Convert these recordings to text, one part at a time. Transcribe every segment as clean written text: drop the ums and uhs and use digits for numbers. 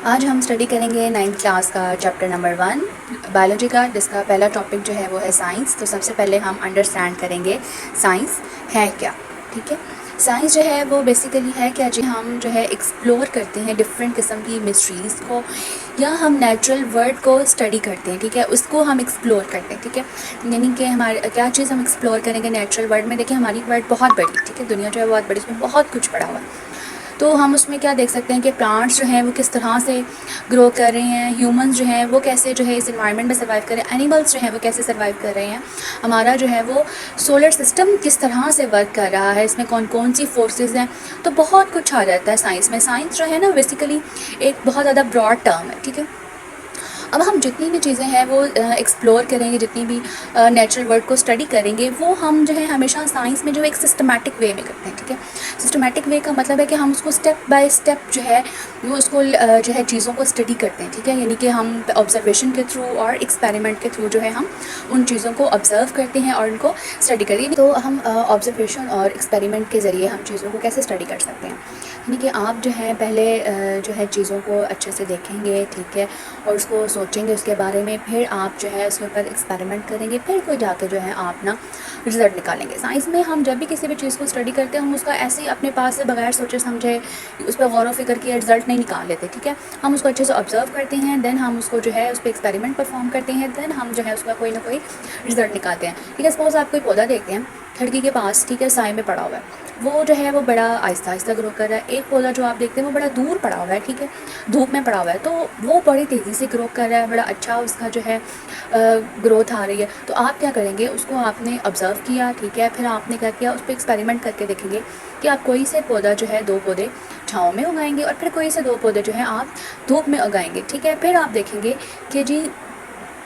आज हम स्टडी करेंगे 9th क्लास का चैप्टर नंबर 1 बायोलॉजी का, जिसका पहला टॉपिक जो है वो है साइंस। तो सबसे पहले हम अंडरस्टैंड करेंगे साइंस है क्या। ठीक है, साइंस जो है वो बेसिकली है क्या जी, हम जो है एक्सप्लोर करते हैं डिफरेंट किस्म की मिस्ट्रीज़ को, या हम नेचुरल वर्ल्ड को स्टडी करते हैं। ठीक है, उसको हम एक्सप्लोर करते हैं। ठीक है, यानी कि हमारे क्या चीज़ हम एक्सप्लोर करेंगे नेचुरल वर्ल्ड में। देखिए, हमारी वर्ल्ड बहुत बड़ी, ठीक है, दुनिया जो है बहुत बड़ी, इसमें बहुत कुछ पड़ा हुआ है। तो हम उसमें क्या देख सकते हैं कि प्लांट्स जो हैं वो किस तरह से ग्रो कर रहे हैं, ह्यूमंस जो हैं वो कैसे जो है इस एनवायरनमेंट में सर्वाइव कर रहे हैं, एनिमल्स जो हैं वो कैसे सर्वाइव कर रहे हैं, हमारा जो है वो सोलर सिस्टम किस तरह से वर्क कर रहा है, इसमें कौन कौन सी फोर्सेस हैं। तो बहुत कुछ आ जाता है साइंस में। साइंस जो है ना बेसिकली एक बहुत ज़्यादा ब्रॉड टर्म है। ठीक है, अब हम जितनी भी चीज़ें हैं वो एक्सप्लोर करेंगे, जितनी भी नेचुरल वर्ल्ड को स्टडी करेंगे, वो हम जो है हमेशा साइंस में जो एक सिस्टमैटिक वे में करते हैं। ठीक है, सिस्टमैटिक वे का मतलब है कि हम उसको स्टेप बाय स्टेप जो है वो उसको जो है चीज़ों को स्टडी करते हैं। ठीक है, यानी कि हम ऑब्जर्वेशन के थ्रू और एक्सपेरिमेंट के थ्रू जो है हम उन चीज़ों को ऑब्जर्व करते हैं और उनको स्टडी करते हैं। तो हम ऑब्जर्वेशन और एक्सपेरिमेंट के ज़रिए हम चीज़ों को कैसे स्टडी कर सकते हैं, यानी कि आप जो है पहले जो है चीज़ों को अच्छे से देखेंगे। ठीक है, और उसको सोचेंगे उसके बारे में, फिर आप जो है उसके ऊपर एक्सपेरिमेंट करेंगे, फिर कोई जाके जो है आप ना रिज़ल्ट निकालेंगे। साइंस में हम जब भी किसी भी चीज़ को स्टडी करते हैं, हम उसका ऐसे ही अपने पास से बगैर सोचे समझे उस पर गौर व फिक्र किए रिज़ल्ट नहीं निकाल लेते। ठीक है, हम उसको अच्छे से ऑब्जर्व करते हैं, देन हम उसको जो है उस पर एक्सपेरिमेंट परफॉर्म करते हैं, देन हम जो है उसका कोई ना कोई रिज़ल्ट निकालते हैं। ठीक है, सपोज़ आप कोई पौधा देखते हैं खिड़की के पास, ठीक है, साए में पड़ा हुआ है, वो जो है वो बड़ा आहिस्ता आहिस्ता ग्रो कर रहा है। एक पौधा जो आप देखते हैं वो बड़ा दूर पड़ा हुआ है, ठीक है, धूप में पड़ा हुआ है, तो वो बड़ी तेज़ी से ग्रो कर रहा है, बड़ा अच्छा उसका जो है ग्रोथ आ रही है। तो आप क्या करेंगे, उसको आपने ऑब्ज़र्व किया, ठीक है, फिर आपने क्या किया, उस पर एक्सपेरिमेंट करके देखेंगे कि आप कोई से पौधा जो है 2 पौधे छाँव में उगाएंगे और फिर कोई से 2 पौधे जो है आप धूप में उगाएंगे। ठीक है, फिर आप देखेंगे कि जी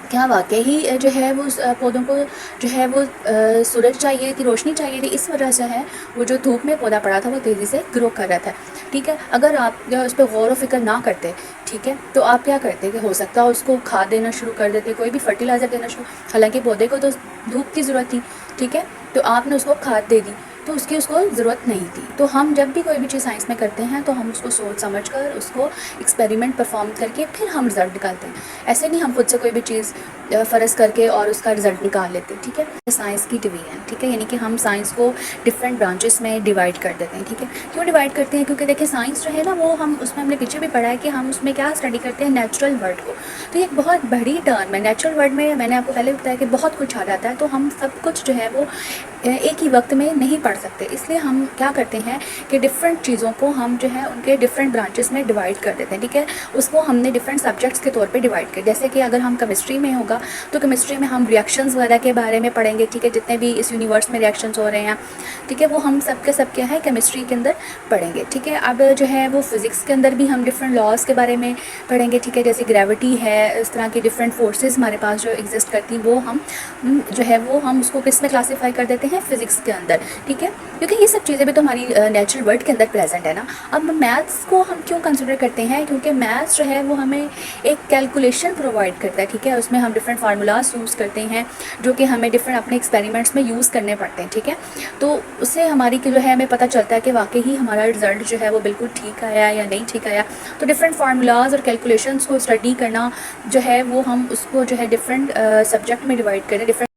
क्या वाकई ही जो है वो पौधों को जो है वो सूरज चाहिए थी, रोशनी चाहिए थी, इस वजह से है वो जो धूप में पौधा पड़ा था वो तेज़ी से ग्रो कर रहा था। ठीक है, अगर आप जो उस पर गौर व फिक्र ना करते, ठीक है, तो आप क्या करते कि हो सकता है उसको खाद देना शुरू कर देते, कोई भी फर्टिलाइज़र देना शुरू, हालांकि पौधे को तो धूप की ज़रूरत थी। ठीक है, तो आपने उसको खाद दे दी, तो उसकी उसको ज़रूरत नहीं थी। तो हम जब भी कोई भी चीज़ साइंस में करते हैं तो हम उसको सोच समझ कर उसको एक्सपेरिमेंट परफॉर्म करके फिर हम रिज़ल्ट निकालते हैं। ऐसे नहीं हम खुद से कोई भी चीज़ फ़र्ज़ करके और उसका रिज़ल्ट निकाल लेते हैं। ठीक है, साइंस की डिवीज़न, ठीक है, यानी कि हम साइंस को डिफरेंट ब्रांचेस में डिवाइड कर देते हैं। ठीक है, क्यों डिवाइड करते हैं, क्योंकि देखिए साइंस जो है ना वो हम उसमें हमने पीछे भी पढ़ा है कि हम उसमें क्या स्टडी करते हैं, नेचुरल वर्ल्ड को। तो ये एक बहुत बड़ी टर्म है। नेचुरल वर्ल्ड में मैंने आपको पहले बताया कि बहुत कुछ आ जाता है, तो हम सब कुछ जो है वो एक ही वक्त में नहीं पढ़ सकते, इसलिए हम क्या करते हैं कि डिफरेंट चीज़ों को हम जो है उनके डिफरेंट ब्रांचेस में डिवाइड कर देते हैं। ठीक है, उसको हमने डिफरेंट सब्जेक्ट्स के तौर पे डिवाइड कर, जैसे कि अगर हम केमिस्ट्री में होगा तो केमिस्ट्री में हम रिएक्शंस वगैरह के बारे में पढ़ेंगे। ठीक है, जितने भी इस यूनिवर्स में रिएक्शंस हो रहे हैं, ठीक है, वो हम सब के सब क्या है केमिस्ट्री के अंदर पढ़ेंगे। ठीक है, अब जो है वो फिज़िक्स के अंदर भी हम डिफरेंट लॉज के बारे में पढ़ेंगे। ठीक है, जैसे ग्रेविटी है, इस तरह की डिफरेंट फोर्सेस हमारे पास जो एग्जिस्ट करती हैं, वो हम जो है वो हम उसको किस में क्लासीफाई कर देते हैं, फिज़िक्स के अंदर। ठीक है, क्योंकि ये सब चीज़ें भी तो हमारी नेचुरल वर्ल्ड के अंदर प्रेजेंट है ना। अब मैथ्स को हम क्यों कंसिडर करते हैं, क्योंकि मैथ्स जो है वो हमें एक कैलकुलेशन प्रोवाइड करता है। ठीक है, उसमें हम डिफरेंट फार्मूलाज यूज़ करते हैं जो कि हमें डिफरेंट अपने एक्सपेरिमेंट्स में यूज़ करने पड़ते हैं। ठीक है, तो उससे हमारी जो है हमें पता चलता है कि वाकई ही हमारा रिज़ल्ट जो है वो बिल्कुल ठीक आया या नहीं ठीक आया। तो डिफरेंट फार्मूलाज और कैलकुलेशंस को स्टडी करना जो है वो हम उसको जो है डिफरेंट सब्जेक्ट में डिवाइड करें, डिफरेंट